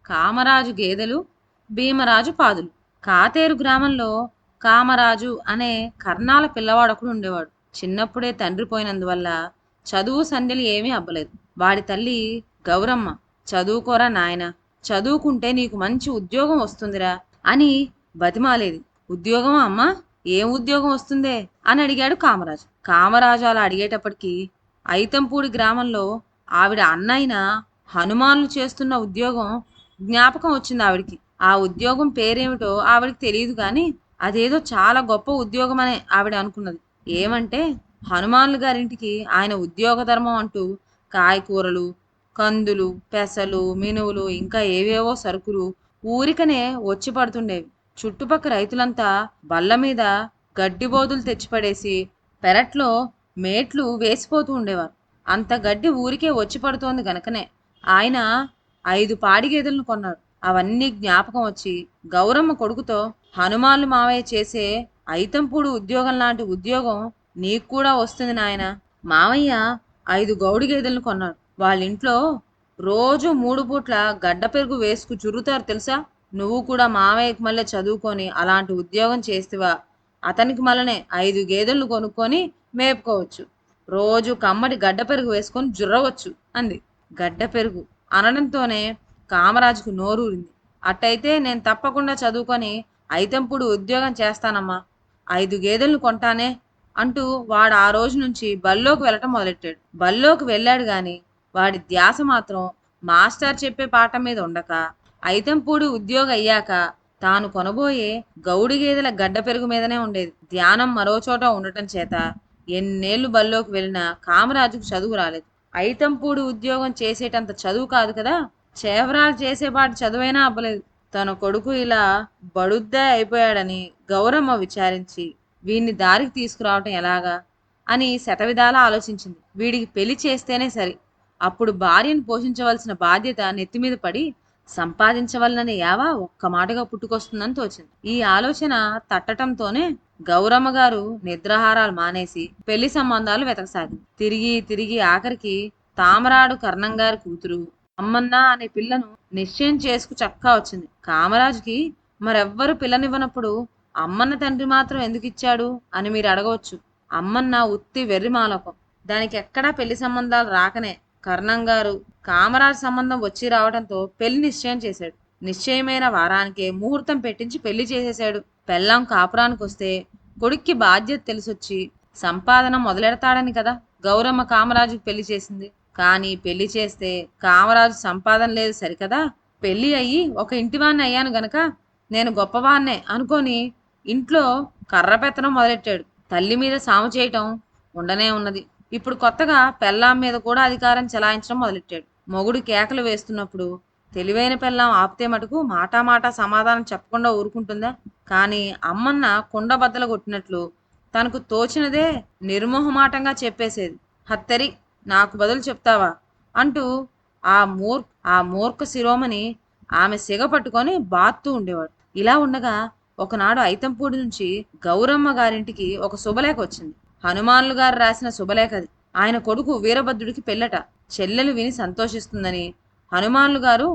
కామరాజు గేదెలు, భీమరాజు పాదులు. కాతేరు గ్రామంలో కామరాజు అనే కర్ణాల పిల్లవాడొకడు ఉండేవాడు. చిన్నప్పుడే తండ్రి పోయినందువల్ల చదువు సంధ్యలు ఏమీ అబ్బలేదు. వాడి తల్లి గౌరమ్మ, చదువుకోరా నాయన, చదువుకుంటే నీకు మంచి ఉద్యోగం వస్తుందిరా అని బతిమాలేది. ఉద్యోగమా అమ్మా? ఏం ఉద్యోగం వస్తుందే అని అడిగాడు కామరాజు. కామరాజు అలా అడిగేటప్పటికి ఐతంపూడి గ్రామంలో ఆవిడ అన్నయ్యన హనుమాన్లు చేస్తున్న ఉద్యోగం జ్ఞాపకం వచ్చింది ఆవిడికి. ఆ ఉద్యోగం పేరేమిటో ఆవిడికి తెలియదు కానీ అదేదో చాలా గొప్ప ఉద్యోగం అని ఆవిడ అనుకున్నది. ఏమంటే హనుమాన్లు గారింటికి ఆయన ఉద్యోగ ధర్మం అంటూ కాయకూరలు, కందులు, పెసలు, మినువులు ఇంకా ఏవేవో సరుకులు ఊరికనే వచ్చి పడుతుండేవి. చుట్టుపక్కల రైతులంతా బల్ల మీద గడ్డి బోదులు తెచ్చిపడేసి పెరట్లో మేట్లు వేసిపోతూ ఉండేవారు. అంత గడ్డి ఊరికే వచ్చి పడుతోంది గనకనే ఆయన 5 పాడి గేదెలను కొన్నాడు. అవన్నీ జ్ఞాపకం వచ్చి గౌరమ్మ కొడుకుతో, హనుమాన్లు మావయ్య చేసే ఐతంపూడి ఉద్యోగం లాంటి ఉద్యోగం నీకు కూడా వస్తుంది నాయన. మావయ్య 5 గౌడి గేదెలను కొన్నాడు. వాళ్ళింట్లో రోజు 3 పూట్ల గడ్డ పెరుగు వేసుకు చుర్రుతారు తెలుసా? నువ్వు కూడా మావయ్యకి మళ్ళీ చదువుకొని అలాంటి ఉద్యోగం చేస్తేవా అతనికి మళ్ళనే 5 గేదెలను కొనుక్కొని మేపుకోవచ్చు. రోజు కమ్మటి గడ్డ పెరుగు వేసుకొని జుర్రవచ్చు అంది. గడ్డ పెరుగు అనడంతోనే కామరాజుకు నోరూరింది. అట్టయితే నేను తప్పకుండా చదువుకొని ఐతంపుడు ఉద్యోగం చేస్తానమ్మా, 5 గేదెలను కొంటానే అంటూ వాడు ఆ రోజు నుంచి బల్లోకి వెళ్ళటం మొదలెట్టాడు. బల్లోకి వెళ్ళాడు గాని వాడి ధ్యాస మాత్రం మాస్టర్ చెప్పే పాఠం మీద ఉండక ఐతంపూడి ఉద్యోగం అయ్యాక తాను కొనబోయే గౌడి గేదెల గడ్డ పెరుగు మీదనే ఉండేది. ధ్యానం మరో చోట ఉండటం చేత ఎన్నేళ్లు బల్లోకి వెళ్ళినా కామరాజుకు చదువు రాలేదు. ఐతంపూడి ఉద్యోగం చేసేటంత చదువు కాదు కదా, చేవరాలు చేసేపాటి చదువైనా అవ్వలేదు. తన కొడుకు ఇలా బడుద్దా అయిపోయాడని గౌరమ్మ విచారించి వీడిని దారికి తీసుకురావటం ఎలాగా అని శతవిధాలా ఆలోచించింది. వీడికి పెళ్లి చేస్తేనే సరి, అప్పుడు భార్యను పోషించవలసిన బాధ్యత నెత్తిమీద పడి సంపాదించవలనని యావా ఒక్క మాటగా పుట్టుకొస్తుందని తోచింది. ఈ ఆలోచన తట్టటంతోనే గౌరమ్మ గారు నిద్రాహారాలు మానేసి పెళ్లి సంబంధాలు వెతకసాగింది. తిరిగి తిరిగి ఆఖరికి తామరాడు కర్ణం గారి కూతురు అమ్మన్న అనే పిల్లను నిశ్చయం చేసుకు చక్కా వచ్చింది. కామరాజుకి మరెవ్వరు పిల్లనివ్వనప్పుడు అమ్మన్న తండ్రి మాత్రం ఎందుకు ఇచ్చాడు అని మీరు అడగవచ్చు. అమ్మన్న ఉత్తి వెర్రి మాలోకం. దానికి ఎక్కడా పెళ్లి సంబంధాలు రాకనే కర్ణం గారు కామరాజు సంబంధం వచ్చి రావడంతో పెళ్లి నిశ్చయం చేశాడు. నిశ్చయమైన వారానికే ముహూర్తం పెట్టించి పెళ్లి చేసేశాడు. పెళ్ళాం కాపురానికి వస్తే కొడుక్కి బాధ్యత తెలిసొచ్చి సంపాదన మొదలెడతాడని కదా గౌరమ్మ కామరాజుకి పెళ్లి చేసింది. కానీ పెళ్లి చేస్తే కామరాజు సంపాదన లేదు సరికదా, పెళ్లి అయ్యి ఒక ఇంటివాణ్ణి అయ్యాను గనక నేను గొప్పవాన్నే అనుకొని ఇంట్లో కర్రపెత్తనం మొదలెట్టాడు. తల్లి మీద సాము చేయటం ఉండనే ఉన్నది. ఇప్పుడు కొత్తగా పెళ్ళాం మీద కూడా అధికారం చెలాయించడం మొదలెట్టాడు. మొగుడు కేకలు వేస్తున్నప్పుడు తెలివైన పెళ్ళాం ఆపితే మటుకు మాటా సమాధానం చెప్పకుండా ఊరుకుంటుందా? కానీ అమ్మన్న కుండ బద్దలు కొట్టినట్లు తనకు తోచినదే నిర్మోహమాటంగా చెప్పేసేది. హత్తరి, నాకు బదులు చెప్తావా అంటూ ఆ మూర్ఖ శిరోమణి ఆమె సిగ పట్టుకొని బాత్తూ ఉండేవాడు. ఇలా ఉండగా ఒకనాడు ఐతంపూడి నుంచి గౌరమ్మ గారింటికి ఒక శుభలేఖ వచ్చింది. హనుమాన్లు గారు రాసిన శుభలేఖ అది. ఆయన కొడుకు వీరభద్రుడికి పెళ్ళట. చెల్లెలు విని సంతోషిస్తుందని హనుమాన్లు గారు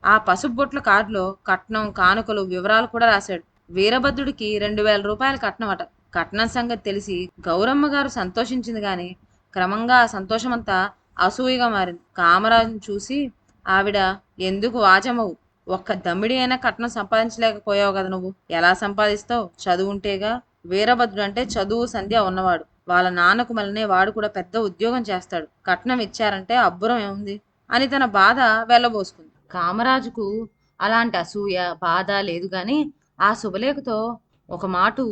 ఆ పసుపుబొట్ల కార్డులో కట్నం, కానుకలు వివరాలు కూడా రాశాడు. వీరభద్రుడికి 2000 రూపాయల కట్నం అట. కట్నం సంగతి తెలిసి గౌరమ్మ గారు సంతోషించింది గాని క్రమంగా ఆ సంతోషమంతా అసూయగా మారింది. కామరాజును చూసి ఆవిడ, ఎందుకు వాచమవు, ఒక్క దమ్మిడి అయినా కట్నం సంపాదించలేకపోయావు కదా నువ్వు, ఎలా సంపాదిస్తావు, చదువుంటేగా. వీరభద్రుడు అంటే చదువు సంధ్య ఉన్నవాడు. వాళ్ళ నాన్నకు మళ్ళనే వాడు కూడా పెద్ద ఉద్యోగం చేస్తాడు. కట్నం ఇచ్చారంటే అబ్బురం ఏముంది అని తన బాధ వెళ్ళబోసుకుంది. కామరాజుకు అలాంటి అసూయ బాధ లేదు గాని ఆ శుభలేఖతో ఒక మాటు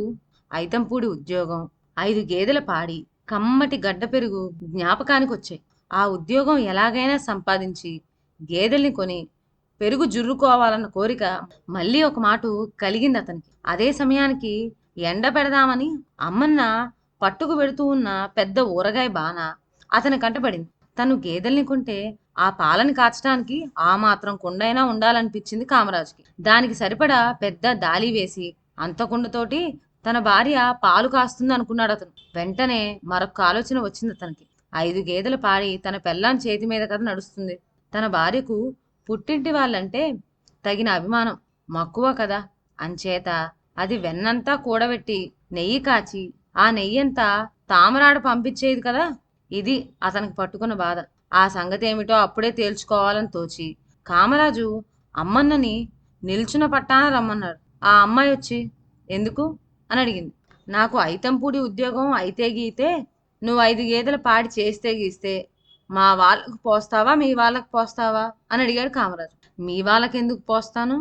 ఐతంపూడి ఉద్యోగం, 5 గేదెల పాడి, కమ్మటి గడ్డ పెరుగు జ్ఞాపకానికి వచ్చాయి. ఆ ఉద్యోగం ఎలాగైనా సంపాదించి గేదెల్ని కొని పెరుగు జుర్రుకోవాలన్న కోరిక మళ్ళీ ఒక మాటు కలిగింది అతనికి. అదే సమయానికి ఎండ పెడదామని అమ్మన్న పట్టుకు వెడుతూ ఉన్న పెద్ద ఊరగాయ బాన అతని కంటపడింది. తను గేదెల్ని కొంటే ఆ పాలని కాచడానికి ఆ మాత్రం కుండైనా ఉండాలనిపించింది కామరాజుకి. దానికి సరిపడా పెద్ద దాలి వేసి అంత కుండతోటి తన భార్య పాలు కాస్తుంది అనుకున్నాడు అతను. వెంటనే మరొక ఆలోచన వచ్చింది అతనికి. 5 గేదెలు పాడి తన పెళ్ళాం చేతి మీద కదా నడుస్తుంది. తన భార్యకు పుట్టింటి వాళ్ళంటే తగిన అభిమానం, మక్కువ కదా. అంచేత అది వెన్నంతా కూడబెట్టి నెయ్యి కాచి ఆ నెయ్యంతా తామరాడు పంపించేది కదా. ఇది అతనికి పట్టుకున్న బాధ. ఆ సంగతి ఏమిటో అప్పుడే తేల్చుకోవాలని తోచి కామరాజు అమ్మన్నని నిల్చున పట్టాన రమ్మన్నాడు. ఆ అమ్మాయి వచ్చి ఎందుకు అని అడిగింది. నాకు ఐతంపూడి ఉద్యోగం అయితే గీతే నువ్వు 5 గేదెల పాడి చేస్తే గీస్తే మా వాళ్ళకు పోస్తావా మీ వాళ్ళకు పోస్తావా అని అడిగాడు కామరాజు. మీ వాళ్ళకెందుకు పోస్తాను,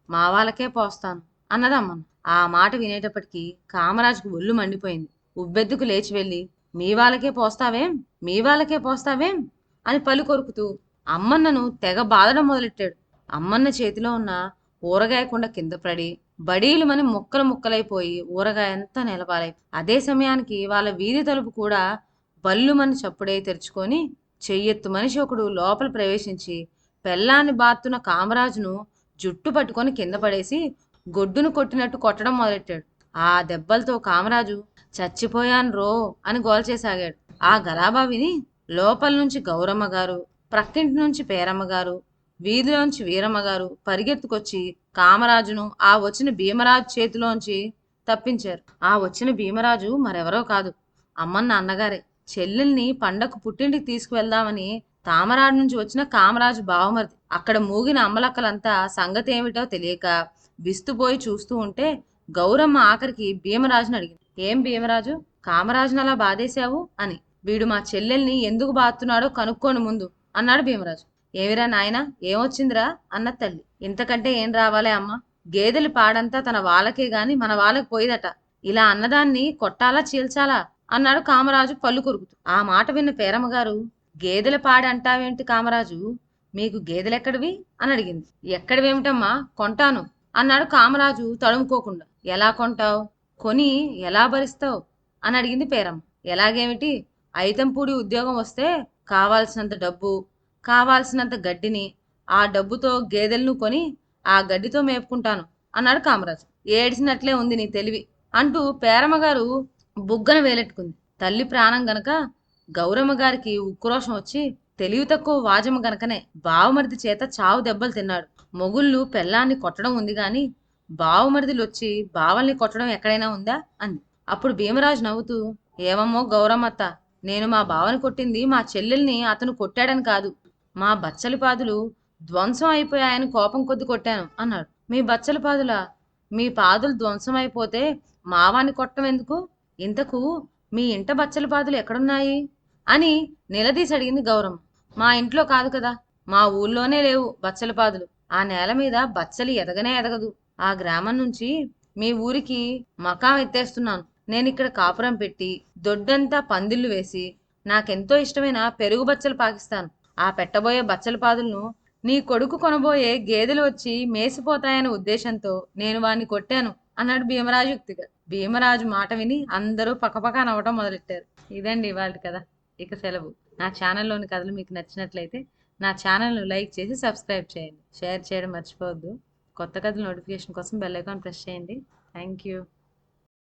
మా వాళ్ళకే పోస్తాను అన్నది అమ్మను. ఆ మాట వినేటప్పటికీ కామరాజుకు ఒళ్ళు మండిపోయింది. ఉబ్బెద్దుకు లేచి వెళ్ళి మీ వాళ్ళకే పోస్తావేం, మీ వాళ్ళకే పోస్తావేం అని పలు కొరుకుతూ అమ్మన్నను తెగ బాధడం మొదలెట్టాడు. అమ్మన్న చేతిలో ఉన్న ఊరగాయ కుండ కింద పడి బడీలుమని ముక్కలు ముక్కలైపోయి ఊరగాయ అంతా నిలపాలై. అదే సమయానికి వాళ్ళ వీధి తలుపు కూడా బల్లుమని చప్పుడై తెరుచుకొని చెయ్యెత్తు మనిషి ఒకడు లోపల ప్రవేశించి పెళ్ళాన్ని బాతున్న కామరాజును జుట్టు పట్టుకొని కింద పడేసి గొడ్డును కొట్టినట్టు కొట్టడం మొదలెట్టాడు. ఆ దెబ్బలతో కామరాజు చచ్చిపోయాను రో అని గోల్చేసాగాడు. ఆ గలాబా విని లోపల నుంచి గౌరమ్మ గారు, ప్రక్కింటి నుంచి పేరమ్మ గారు, వీధిలోంచి వీరమ్మ గారు పరిగెత్తుకొచ్చి కామరాజును ఆ వచ్చిన భీమరాజు చేతిలోంచి తప్పించారు. ఆ వచ్చిన భీమరాజు మరెవరో కాదు, అమ్మన్న అన్నగారే. చెల్లెల్ని పండకు పుట్టింటికి తీసుకువెళ్దామని తామరాడు నుంచి వచ్చిన కామరాజు బావమరిది. అక్కడ మూగిన అమ్మలక్కలంతా సంగతి ఏమిటో తెలియక విస్తుపోయి చూస్తూ ఉంటే గౌరమ్మ ఆఖరికి భీమరాజుని అడిగింది. ఏం భీమరాజు, కామరాజును అలా బాధేశావు అని. వీడు మా చెల్లెల్ని ఎందుకు బాతున్నాడో కనుక్కోని ముందు అన్నాడు భీమరాజు. ఏమిరా నాయనా, ఏమొచ్చిందిరా అన్న తల్లి. ఇంతకంటే ఏం రావాలే అమ్మ, గేదెలు పాడంతా తన వాళ్ళకే గాని మన వాళ్ళకి పోయిదట. ఇలా అన్నదాన్ని కొట్టాలా చీల్చాలా అన్నాడు కామరాజు పళ్ళు కొరుకుతూ. ఆ మాట విన్న పేరమ్మగారు గేదెల పాడి అంటావేంటి కామరాజు, మీకు గేదెలెక్కడివి అని అడిగింది. ఎక్కడివేమిటమ్మా, కొంటాను అన్నాడు కామరాజు తడుముకోకుండా. ఎలా కొంటావు, కొని ఎలా భరిస్తావు అని అడిగింది పేరమ్మ. ఎలాగేమిటి, ఐతంపూడి ఉద్యోగం వస్తే కావాల్సినంత డబ్బు, కావాల్సినంత గడ్డిని, ఆ డబ్బుతో గేదెలను కొని ఆ గడ్డితో మేపుకుంటాను అన్నాడు కామరాజు. ఏడ్చినట్లే ఉంది నీ తెలివి అంటూ పేరమ్మగారు బుగ్గన వేలెట్టుకుంది. తల్లి ప్రాణం గనక గౌరమ్మ గారికి ఉక్రోషం వచ్చి తెలివి తక్కువ వాజమ్మ గనకనే బావమరిది చేత చావు దెబ్బలు తిన్నాడు. మొగుళ్ళు పెళ్ళాన్ని కొట్టడం ఉంది గాని బావమరిదిలు వచ్చి బావల్ని కొట్టడం ఎక్కడైనా ఉందా అంది. అప్పుడు భీమరాజు నవ్వుతూ, ఏమమ్మో గౌరమ్మత్త, నేను మా బావని కొట్టింది మా చెల్లెల్ని అతను కొట్టాడని కాదు, మా బచ్చలిపాదులు ధ్వంసం అయిపోయాయని కోపం కొద్ది కొట్టాను అన్నాడు. మీ బచ్చలిపాదులా, మీ పాదులు ధ్వంసం అయిపోతే మావాన్ని కొట్టడం ఎందుకు, ఇంతకు మీ ఇంట బచ్చలిపాదులు ఎక్కడున్నాయి అని నిలదీసి అడిగింది గౌరమ్మ. మా ఇంట్లో కాదు కదా, మా ఊళ్ళోనే లేవు బచ్చలిపాదులు. ఆ నేల మీద బచ్చలి ఎదగనే ఎదగదు. ఆ గ్రామం నుంచి మీ ఊరికి మకాం ఎత్తేస్తున్నాను. నేను ఇక్కడ కాపురం పెట్టి దొడ్డంతా పందిళ్లు వేసి నాకెంతో ఇష్టమైన పెరుగు బచ్చలు పాకిస్తాను. ఆ పెట్టబోయే బచ్చల పాదులను నీ కొడుకు కొనబోయే గేదెలు వచ్చి మేసిపోతాయనే ఉద్దేశంతో నేను వాణ్ణి కొట్టాను అన్నాడు భీమరాజు యుక్తిగా. భీమరాజు మాట విని అందరూ పక్కపక్క నవ్వటం మొదలెట్టారు. ఇదండి ఇవాళ కథ. ఇక సెలవు. నా ఛానల్లోని కథలు మీకు నచ్చినట్లయితే నా ఛానల్ను లైక్ చేసి సబ్స్క్రైబ్ చేయండి. షేర్ చేయడం మర్చిపోవద్దు. కొత్త కథల నోటిఫికేషన్ కోసం బెల్ ఐకాన్ ప్రెస్ చేయండి. Thank you.